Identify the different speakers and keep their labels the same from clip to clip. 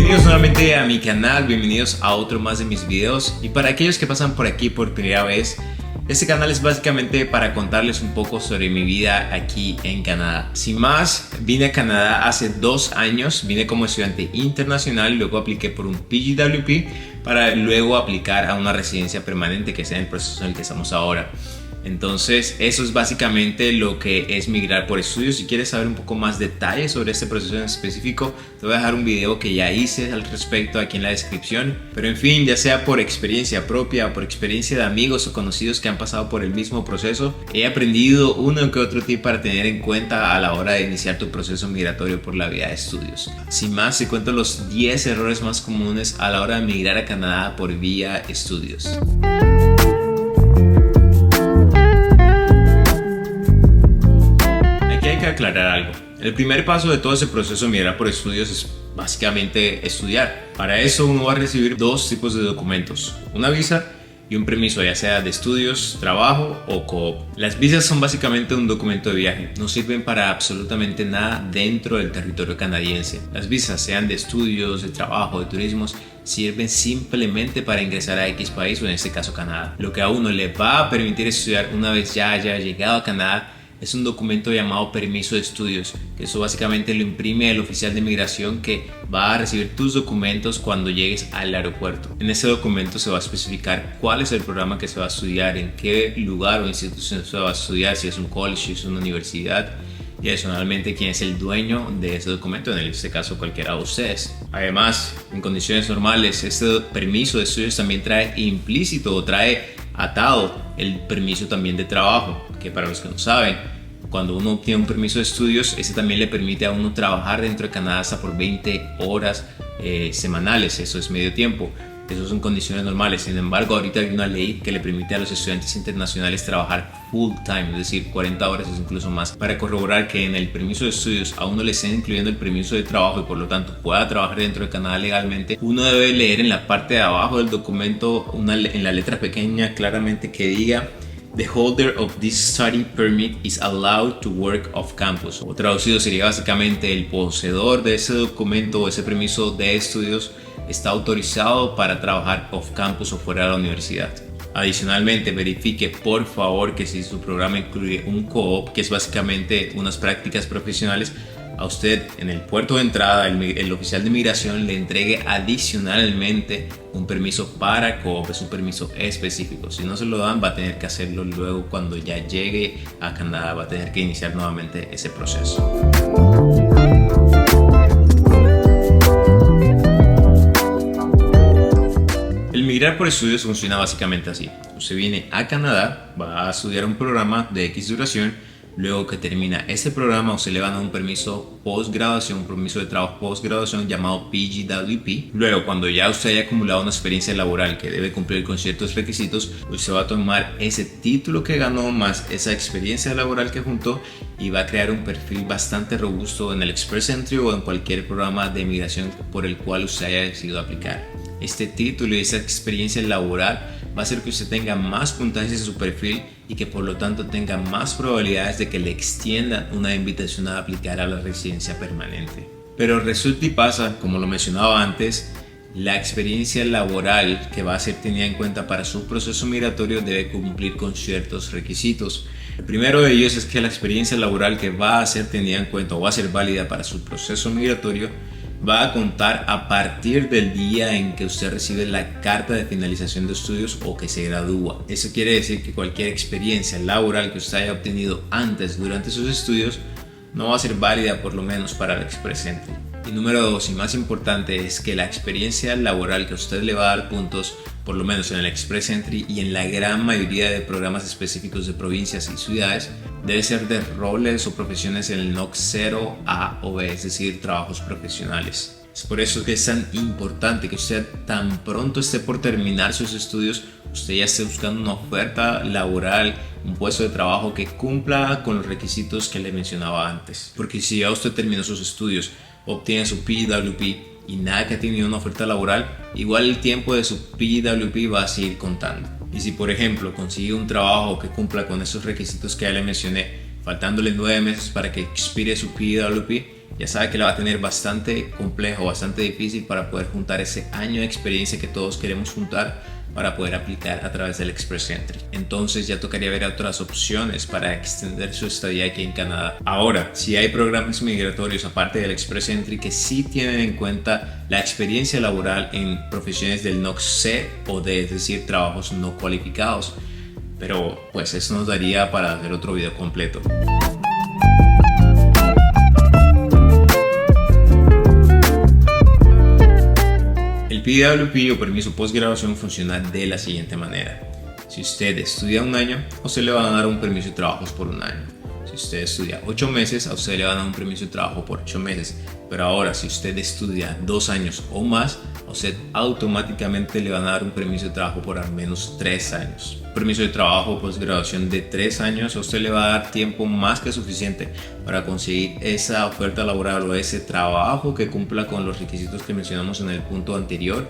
Speaker 1: Bienvenidos nuevamente a mi canal, bienvenidos a otro más de mis videos. Y para aquellos que pasan por aquí por primera vez, este canal es básicamente para contarles un poco sobre mi vida aquí en Canadá. Sin más, vine a Canadá hace 2 años, vine como estudiante internacional, luego apliqué por un PGWP para luego aplicar a una residencia permanente que sea en el proceso en el que estamos ahora. Entonces eso es básicamente lo que es migrar por estudios. Si quieres saber un poco más detalles sobre este proceso en específico, te voy a dejar un video que ya hice al respecto aquí en la descripción. Pero en fin, ya sea por experiencia propia o por experiencia de amigos o conocidos que han pasado por el mismo proceso, he aprendido uno que otro tip para tener en cuenta a la hora de iniciar tu proceso migratorio por la vía de estudios. Sin más, te cuento los 10 errores más comunes a la hora de migrar a Canadá por vía estudios. Aclarar algo. El primer paso de todo ese proceso de migrar por estudios es básicamente estudiar. Para eso uno va a recibir 2 tipos de documentos, una visa y un permiso, ya sea de estudios, trabajo o co-op. Las visas son básicamente un documento de viaje, no sirven para absolutamente nada dentro del territorio canadiense. Las visas, sean de estudios, de trabajo, de turismos, sirven simplemente para ingresar a X país o en este caso Canadá. Lo que a uno le va a permitir estudiar una vez ya haya llegado a Canadá es un documento llamado permiso de estudios, que eso básicamente lo imprime el oficial de migración que va a recibir tus documentos cuando llegues al aeropuerto. En ese documento se va a especificar cuál es el programa que se va a estudiar, en qué lugar o institución se va a estudiar, si es un college, si es una universidad, y adicionalmente quién es el dueño de ese documento, en este caso cualquiera de ustedes. Además, en condiciones normales, este permiso de estudios también trae implícito o trae atado el permiso también de trabajo, que para los que no saben, cuando uno obtiene un permiso de estudios, ese también le permite a uno trabajar dentro de Canadá hasta por 20 horas semanales, eso es medio tiempo. Eso son condiciones normales. Sin embargo, ahorita hay una ley que le permite a los estudiantes internacionales trabajar full time, es decir, 40 horas o incluso más, para corroborar que en el permiso de estudios a uno le estén incluyendo el permiso de trabajo y por lo tanto pueda trabajar dentro de Canadá legalmente. Uno debe leer en la parte de abajo del documento, en la letra pequeña, claramente que diga: The holder of this study permit is allowed to work off campus. O traducido sería básicamente: el poseedor de ese documento o ese permiso de estudios está autorizado para trabajar off campus o fuera de la universidad. Adicionalmente, verifique por favor que si su programa incluye un co-op, que es básicamente unas prácticas profesionales, a usted en el puerto de entrada el oficial de migración le entregue adicionalmente un permiso para co-op, es un permiso específico. Si no se lo dan, va a tener que hacerlo luego cuando ya llegue a Canadá, va a tener que iniciar nuevamente ese proceso. El migrar por estudios funciona básicamente así. Usted viene a Canadá, va a estudiar un programa de X duración. Luego que termina ese programa, usted le van a dar un permiso postgraduación, un permiso de trabajo postgraduación llamado PGWP. Luego, cuando ya usted haya acumulado una experiencia laboral que debe cumplir con ciertos requisitos, usted va a tomar ese título que ganó más esa experiencia laboral que juntó y va a crear un perfil bastante robusto en el Express Entry o en cualquier programa de migración por el cual usted haya decidido aplicar. Este título y esa experiencia laboral va a hacer que usted tenga más puntajes en su perfil y que por lo tanto tenga más probabilidades de que le extiendan una invitación a aplicar a la residencia permanente. Pero resulta y pasa, como lo mencionaba antes, la experiencia laboral que va a ser tenida en cuenta para su proceso migratorio debe cumplir con ciertos requisitos. El primero de ellos es que la experiencia laboral que va a ser tenida en cuenta o va a ser válida para su proceso migratorio va a contar a partir del día en que usted recibe la carta de finalización de estudios o que se gradúa. Eso quiere decir que cualquier experiencia laboral que usted haya obtenido antes durante sus estudios no va a ser válida, por lo menos para el Express Entry. Y número 2, y más importante, es que la experiencia laboral que a usted le va a dar puntos, por lo menos en el Express Entry y en la gran mayoría de programas específicos de provincias y ciudades, debe ser de roles o profesiones en el NOC 0, A o B, es decir, trabajos profesionales. Es por eso que es tan importante que usted tan pronto esté por terminar sus estudios, usted ya esté buscando una oferta laboral, un puesto de trabajo que cumpla con los requisitos que le mencionaba antes. Porque si ya usted terminó sus estudios, obtiene su PGWP y nada que ha tenido una oferta laboral, igual el tiempo de su PGWP va a seguir contando. Y si por ejemplo consigue un trabajo que cumpla con esos requisitos que ya le mencioné, faltándole 9 meses para que expire su PGWP, ya sabe que la va a tener bastante complejo, bastante difícil para poder juntar ese año de experiencia que todos queremos juntar para poder aplicar a través del Express Entry. Entonces ya tocaría ver otras opciones para extender su estadía aquí en Canadá. Ahora, si hay programas migratorios aparte del Express Entry que sí tienen en cuenta la experiencia laboral en profesiones del NOC C o D, es decir, trabajos no cualificados. Pero pues eso nos daría para hacer otro video completo. El PWP o permiso postgraduación funciona de la siguiente manera. Si usted estudia un año, a usted le van a dar un permiso de trabajos por un año. Si usted estudia 8 meses, a usted le van a dar un permiso de trabajo por 8 meses. Pero ahora, si usted estudia 2 años o más, a usted automáticamente le van a dar un permiso de trabajo por al menos 3 años. Un permiso de trabajo postgraduación de 3 años, a usted le va a dar tiempo más que suficiente para conseguir esa oferta laboral o ese trabajo que cumpla con los requisitos que mencionamos en el punto anterior.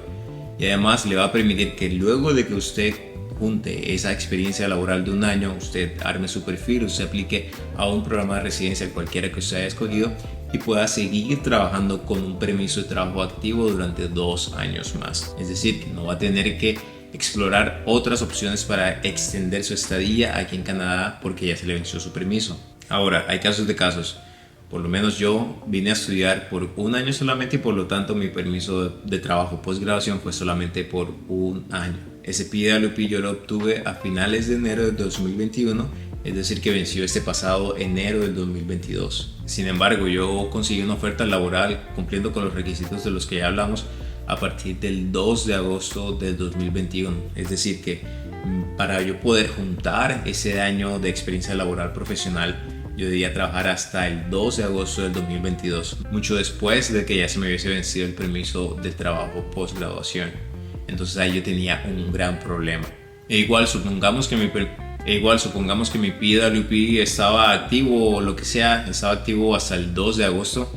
Speaker 1: Y además le va a permitir que luego de que usted junte esa experiencia laboral de un año, usted arme su perfil, usted aplique a un programa de residencia cualquiera que usted haya escogido y pueda seguir trabajando con un permiso de trabajo activo durante 2 años más. Es decir, que no va a tener que explorar otras opciones para extender su estadía aquí en Canadá porque ya se le venció su permiso. Ahora, hay casos de casos. Por lo menos yo vine a estudiar por un año solamente y por lo tanto mi permiso de trabajo postgraduación fue solamente por un año. Ese PWP yo lo obtuve a finales de enero de 2021, es decir que venció este pasado enero del 2022. Sin embargo, yo conseguí una oferta laboral cumpliendo con los requisitos de los que ya hablamos a partir del 2 de agosto del 2021. Es decir que para yo poder juntar ese año de experiencia laboral profesional, yo debía trabajar hasta el 2 de agosto del 2022, mucho después de que ya se me hubiese vencido el permiso de trabajo postgraduación. Entonces ahí yo tenía un gran problema. Igual supongamos que mi PWP estaba activo o lo que sea, estaba activo hasta el 2 de agosto.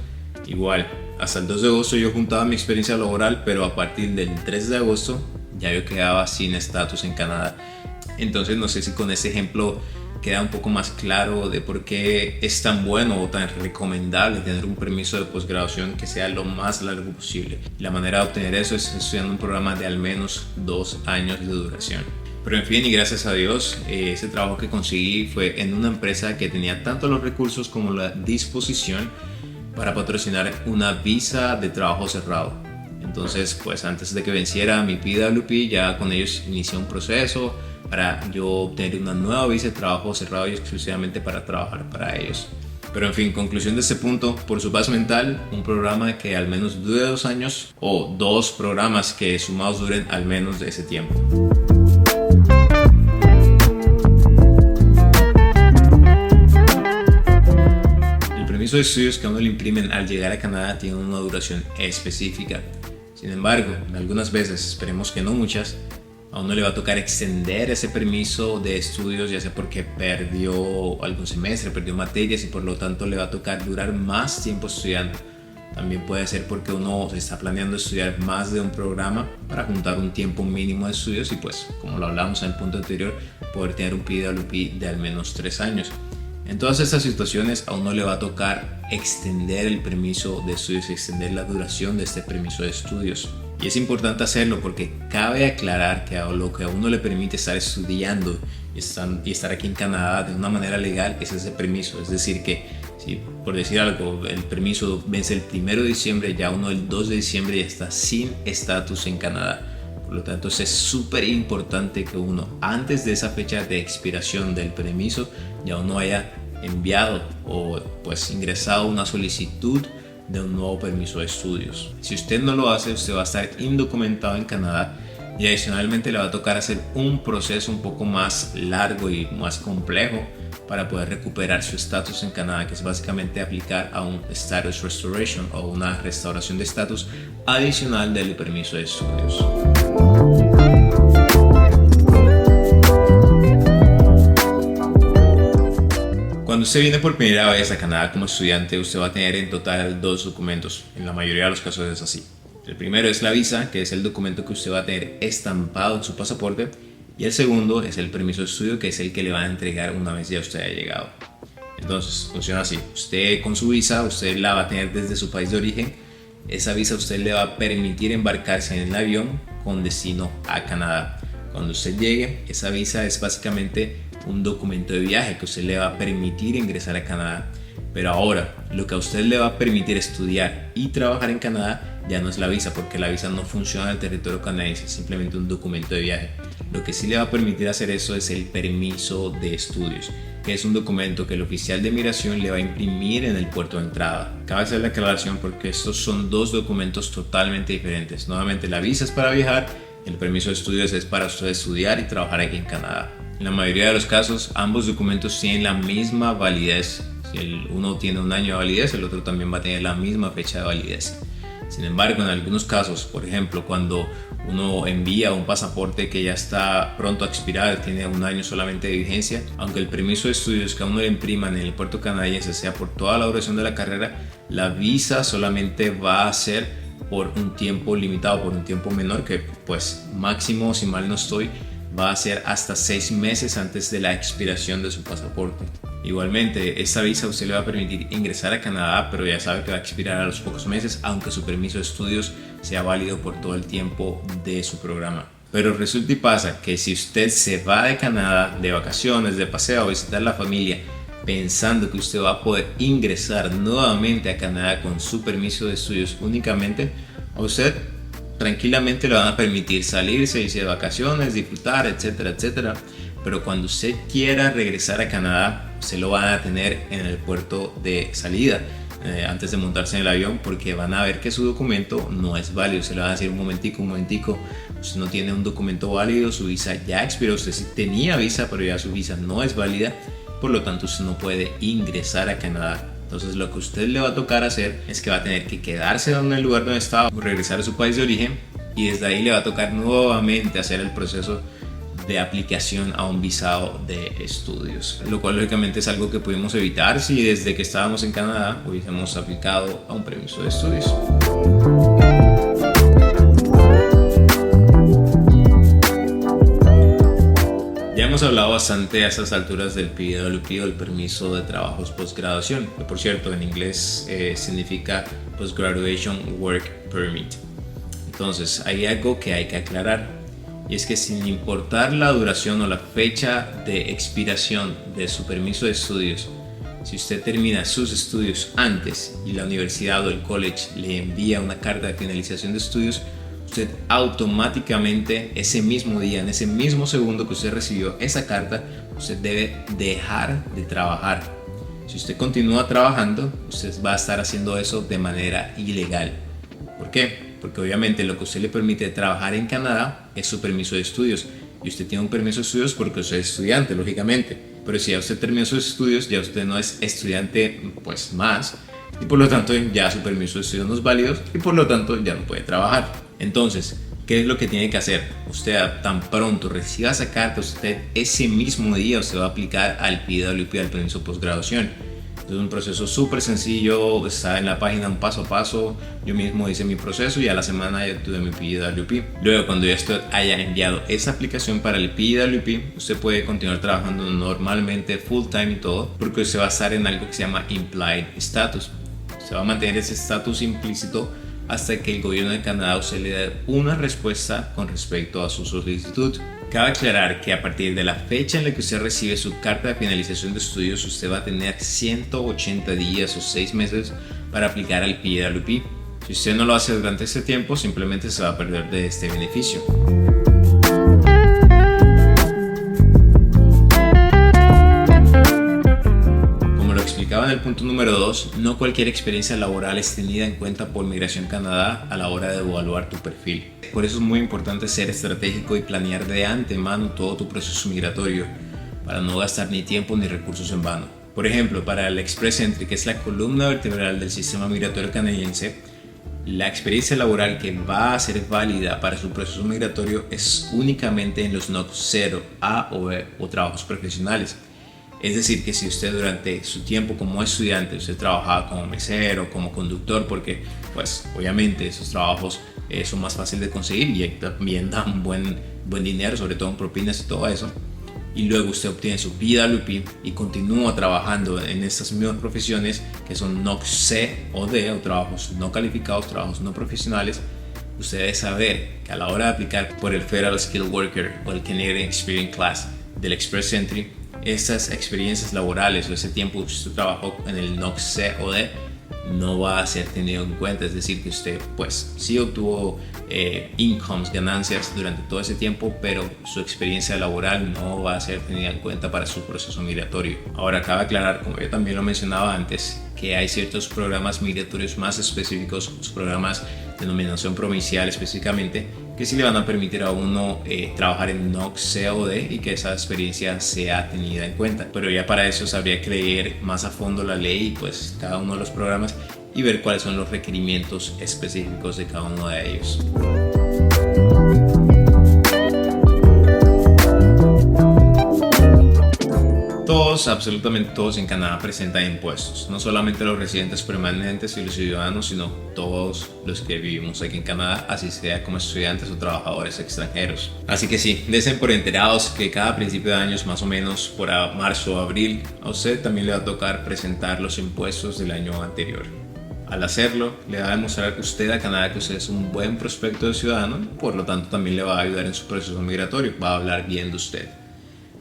Speaker 1: Igual, hasta el 2 de agosto yo juntaba mi experiencia laboral, pero a partir del 3 de agosto ya yo quedaba sin estatus en Canadá. Entonces no sé si con ese ejemplo queda un poco más claro de por qué es tan bueno o tan recomendable tener un permiso de posgraduación que sea lo más largo posible. La manera de obtener eso es estudiando un programa de al menos 2 años de duración. Pero en fin, y gracias a Dios, ese trabajo que conseguí fue en una empresa que tenía tanto los recursos como la disposición para patrocinar una visa de trabajo cerrado. Entonces, pues antes de que venciera mi PWP, ya con ellos inicié un proceso para yo obtener una nueva visa de trabajo cerrado y exclusivamente para trabajar para ellos. Pero en fin, conclusión de este punto, por su paz mental, un programa que al menos dure 2 años o 2 programas que sumados duren al menos de ese tiempo. El permiso de estudios que a uno le imprimen al llegar a Canadá tiene una duración específica. Sin embargo, algunas veces, esperemos que no muchas, a uno le va a tocar extender ese permiso de estudios, ya sea porque perdió algún semestre, perdió materias y por lo tanto le va a tocar durar más tiempo estudiando. También puede ser porque uno se está planeando estudiar más de un programa para juntar un tiempo mínimo de estudios y pues, como lo hablamos en el punto anterior, poder tener un PWP de al menos 3 años. En todas estas situaciones a uno le va a tocar extender el permiso de estudios, extender la duración de este permiso de estudios. Y es importante hacerlo porque cabe aclarar que lo que a uno le permite estar estudiando y estar aquí en Canadá de una manera legal es ese permiso. Es decir que, si por decir algo, el permiso vence el 1 de diciembre, ya uno el 2 de diciembre ya está sin estatus en Canadá. Por lo tanto, es súper importante que uno, antes de esa fecha de expiración del permiso, ya uno haya enviado o pues ingresado una solicitud de un nuevo permiso de estudios. Si usted no lo hace, usted va a estar indocumentado en Canadá y adicionalmente le va a tocar hacer un proceso un poco más largo y más complejo para poder recuperar su estatus en Canadá, que es básicamente aplicar a un status restoration o una restauración de estatus adicional del permiso de estudios. Cuando usted viene por primera vez a Canadá como estudiante, usted va a tener en total 2 documentos. En la mayoría de los casos es así. El primero es la visa, que es el documento que usted va a tener estampado en su pasaporte. Y el segundo es el permiso de estudio, que es el que le van a entregar una vez ya usted haya llegado. Entonces funciona así: usted con su visa, usted la va a tener desde su país de origen. Esa visa a usted le va a permitir embarcarse en el avión con destino a Canadá. Cuando usted llegue, esa visa es básicamente un documento de viaje que usted le va a permitir ingresar a Canadá. Pero ahora, lo que a usted le va a permitir estudiar y trabajar en Canadá ya no es la visa, porque la visa no funciona en el territorio canadiense, es simplemente un documento de viaje. Lo que sí le va a permitir hacer eso es el permiso de estudios, que es un documento que el oficial de migración le va a imprimir en el puerto de entrada. Cabe hacer la aclaración porque estos son dos documentos totalmente diferentes. Nuevamente, la visa es para viajar, el permiso de estudios es para usted estudiar y trabajar aquí en Canadá. En la mayoría de los casos, ambos documentos tienen la misma validez. Si uno tiene un año de validez, el otro también va a tener la misma fecha de validez. Sin embargo, en algunos casos, por ejemplo, cuando uno envía un pasaporte que ya está pronto a expirar, tiene un año solamente de vigencia, aunque el permiso de estudios que a uno le impriman en el puerto canadiense sea por toda la duración de la carrera, la visa solamente va a ser por un tiempo limitado, por un tiempo menor, que pues máximo, si mal no estoy, va a ser hasta 6 meses antes de la expiración de su pasaporte. Igualmente, esta visa a usted le va a permitir ingresar a Canadá, pero ya sabe que va a expirar a los pocos meses, aunque su permiso de estudios sea válido por todo el tiempo de su programa. Pero resulta y pasa que si usted se va de Canadá de vacaciones, de paseo, a visitar a la familia, pensando que usted va a poder ingresar nuevamente a Canadá con su permiso de estudios únicamente, a usted tranquilamente le van a permitir salirse, irse de vacaciones, disfrutar, etcétera, etcétera. Pero cuando usted quiera regresar a Canadá, se lo van a tener en el puerto de salida antes de montarse en el avión, porque van a ver que su documento no es válido. Se le van a decir un momentico, usted no tiene un documento válido, su visa ya expiró. Usted sí tenía visa, pero ya su visa no es válida, por lo tanto usted no puede ingresar a Canadá. Entonces lo que a usted le va a tocar hacer es que va a tener que quedarse en el lugar donde estaba, regresar a su país de origen, y desde ahí le va a tocar nuevamente hacer el proceso de aplicación a un visado de estudios, lo cual lógicamente es algo que pudimos evitar si desde que estábamos en Canadá hubiésemos aplicado a un permiso de estudios. Ya hemos hablado bastante a estas alturas del PWP, o el permiso de trabajos postgraduación, que por cierto en inglés significa Postgraduation Work Permit. Entonces hay algo que hay que aclarar, y es que sin importar la duración o la fecha de expiración de su permiso de estudios, si usted termina sus estudios antes y la universidad o el college le envía una carta de finalización de estudios, usted automáticamente ese mismo día, en ese mismo segundo que usted recibió esa carta, usted debe dejar de trabajar. Si usted continúa trabajando, usted va a estar haciendo eso de manera ilegal. ¿Por qué? Porque obviamente lo que usted le permite trabajar en Canadá es su permiso de estudios, y usted tiene un permiso de estudios porque usted es estudiante, lógicamente. Pero si ya usted terminó sus estudios, ya usted no es estudiante pues más, y por lo tanto ya su permiso de estudios no es válido, y por lo tanto ya no puede trabajar. Entonces, ¿qué es lo que tiene que hacer? Usted tan pronto reciba esa carta, usted ese mismo día usted va a aplicar al PWP, al permiso postgraduación. Es un proceso súper sencillo, está en la página un paso a paso. Yo mismo hice mi proceso y a la semana ya tuve mi PWP. Luego, cuando ya usted haya enviado esa aplicación para el PWP, usted puede continuar trabajando normalmente, full time y todo, porque usted va a estar en algo que se llama Implied Status. Se va a mantener ese estatus implícito hasta que el gobierno de Canadá usted le dé una respuesta con respecto a su solicitud. Cabe aclarar que a partir de la fecha en la que usted recibe su carta de finalización de estudios, usted va a tener 180 días o 6 meses para aplicar al PWP. Si usted no lo hace durante este tiempo, simplemente se va a perder de este beneficio. En el punto número 2, no cualquier experiencia laboral es tenida en cuenta por Migración Canadá a la hora de evaluar tu perfil. Por eso es muy importante ser estratégico y planear de antemano todo tu proceso migratorio para no gastar ni tiempo ni recursos en vano. Por ejemplo, para el Express Entry, que es la columna vertebral del sistema migratorio canadiense, la experiencia laboral que va a ser válida para su proceso migratorio es únicamente en los NOC 0, A o B o trabajos profesionales. Es decir, que si usted durante su tiempo como estudiante, usted trabajaba como mesero, como conductor, porque pues obviamente esos trabajos son más fáciles de conseguir y también dan buen dinero, sobre todo en propinas y todo eso. y luego usted obtiene su PWP y continúa trabajando en estas mismas profesiones que son NOC C o D, o trabajos no calificados, trabajos no profesionales, usted debe saber que a la hora de aplicar por el Federal Skilled Worker o el Canadian Experience Class del Express Entry, estas experiencias laborales o ese tiempo que usted trabajó en el NOC C o D no va a ser tenido en cuenta. Es decir, que usted pues sí obtuvo incomes, ganancias durante todo ese tiempo, pero su experiencia laboral no va a ser tenida en cuenta para su proceso migratorio. Ahora, cabe aclarar, como yo también lo mencionaba antes, que hay ciertos programas migratorios más específicos, los programas de denominación provincial específicamente, que sí le van a permitir a uno trabajar en NOC C o D y que esa experiencia sea tenida en cuenta. Pero ya para eso habría que leer más a fondo la ley y pues cada uno de los programas y ver cuáles son los requerimientos específicos de cada uno de ellos. Todos, absolutamente todos en Canadá presentan impuestos, no solamente los residentes permanentes y los ciudadanos, sino todos los que vivimos aquí en Canadá, así sea como estudiantes o trabajadores extranjeros. Así que sí, desen por enterados que cada principio de años, más o menos por marzo o abril, a usted también le va a tocar presentar los impuestos del año anterior. Al hacerlo, le va a demostrar que usted a Canadá que usted es un buen prospecto de ciudadano, por lo tanto también le va a ayudar en su proceso migratorio, va a hablar bien de usted.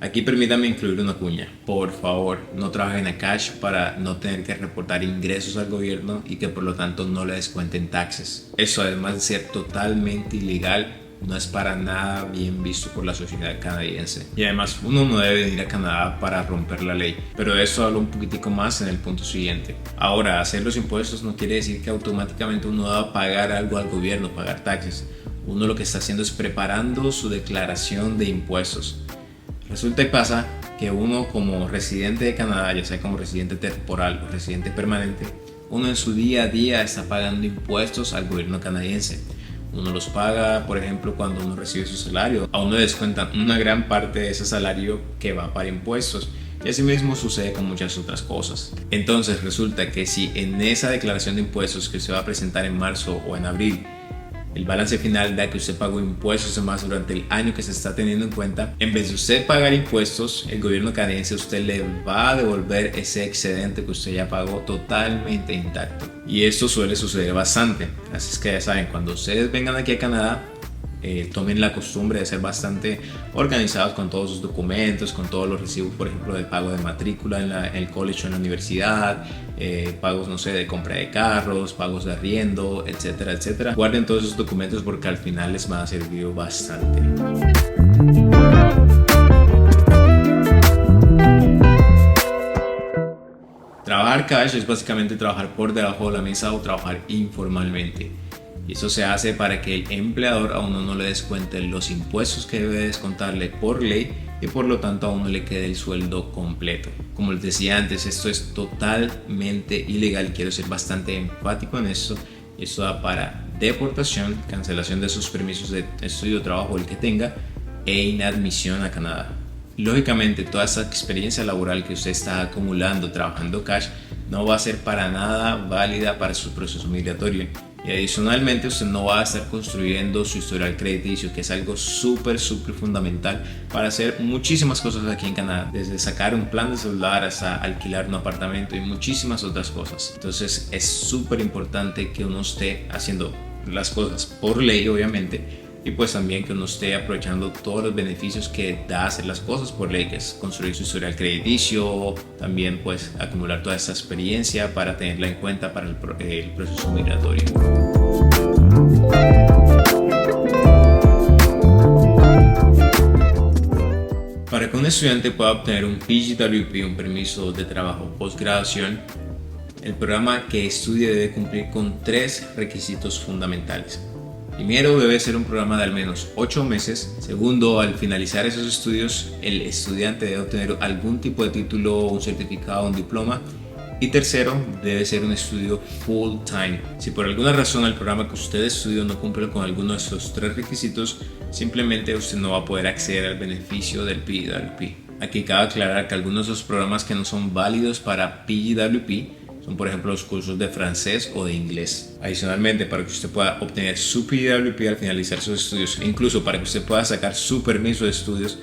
Speaker 1: Aquí permítame incluir una cuña. Por favor, no trabajen a cash para no tener que reportar ingresos al gobierno y que por lo tanto no le descuenten taxes. Eso, además de ser totalmente ilegal, no es para nada bien visto por la sociedad canadiense. Y además, uno no debe venir a Canadá para romper la ley. Pero de eso hablo un poquitico más en el punto siguiente. Ahora, hacer los impuestos no quiere decir que automáticamente uno va a pagar algo al gobierno, pagar taxes. Uno lo que está haciendo es preparando su declaración de impuestos. Resulta y pasa que uno como residente de Canadá, ya sea como residente temporal o residente permanente, uno en su día a día está pagando impuestos al gobierno canadiense. Uno los paga, por ejemplo, cuando uno recibe su salario. A uno le descuentan una gran parte de ese salario que va para impuestos. Y así mismo sucede con muchas otras cosas. Entonces resulta que si en esa declaración de impuestos que se va a presentar en marzo o en abril, el balance final da que usted pagó impuestos de más durante el año que se está teniendo en cuenta, en vez de usted pagar impuestos, el gobierno canadiense a usted le va a devolver ese excedente que usted ya pagó totalmente intacto. Y esto suele suceder bastante. Así es que ya saben, cuando ustedes vengan aquí a Canadá, tomen la costumbre de ser bastante organizados con todos sus documentos, con todos los recibos, por ejemplo, del pago de matrícula en el college o en la universidad, pagos, no sé, de compra de carros, pagos de arriendo, etcétera, etcétera. Guarden todos esos documentos porque al final les van a servir bastante. Trabajar cash es básicamente trabajar por debajo de la mesa o trabajar informalmente. Y eso se hace para que el empleador a uno no le descuente los impuestos que debe descontarle por ley y por lo tanto a uno le quede el sueldo completo. Como les decía antes, esto es totalmente ilegal, quiero ser bastante enfático en esto. Esto da para deportación, cancelación de sus permisos de estudio o trabajo, el que tenga, e inadmisión a Canadá. Lógicamente, toda esa experiencia laboral que usted está acumulando trabajando cash no va a ser para nada válida para su proceso migratorio. Y adicionalmente usted no va a estar construyendo su historial crediticio, que es algo súper fundamental para hacer muchísimas cosas aquí en Canadá, desde sacar un plan de celular hasta alquilar un apartamento y muchísimas otras cosas. Entonces es súper importante que uno esté haciendo las cosas por ley, obviamente, y pues también que uno esté aprovechando todos los beneficios que da hacer las cosas por ley, que es construir su historial crediticio, también pues acumular toda esta experiencia para tenerla en cuenta para el proceso migratorio. Para que un estudiante pueda obtener un PGWP, un permiso de trabajo postgraduación, el programa que estudie debe cumplir con 3 requisitos fundamentales. Primero, debe ser un programa de al menos 8 meses. Segundo, al finalizar esos estudios, el estudiante debe obtener algún tipo de título, un certificado, un diploma. Y tercero, debe ser un estudio full time. Si por alguna razón el programa que usted estudió no cumple con alguno de esos 3 requisitos, simplemente usted no va a poder acceder al beneficio del PGWP. Aquí cabe aclarar que algunos de esos programas que no son válidos para PGWP son, por ejemplo, los cursos de francés o de inglés. Adicionalmente, para que usted pueda obtener su PGWP al finalizar sus estudios, e incluso para que usted pueda sacar su permiso de estudios,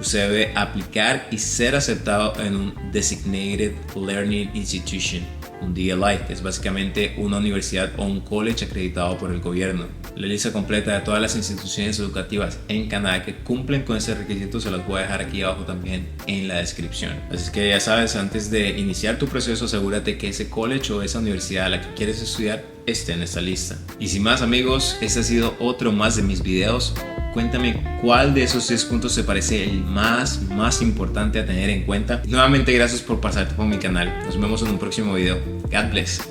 Speaker 1: usted debe aplicar y ser aceptado en un Designated Learning Institution, un DLI, que es básicamente una universidad o un college acreditado por el gobierno. La lista completa de todas las instituciones educativas en Canadá que cumplen con ese requisito se las voy a dejar aquí abajo también en la descripción. Así que ya sabes, antes de iniciar tu proceso, asegúrate que ese college o esa universidad a la que quieres estudiar esté en esta lista. Y sin más, amigos, este ha sido otro más de mis videos. Cuéntame cuál de esos 10 puntos te parece el más importante a tener en cuenta. Nuevamente, gracias por pasarte por mi canal. Nos vemos en un próximo video. God bless.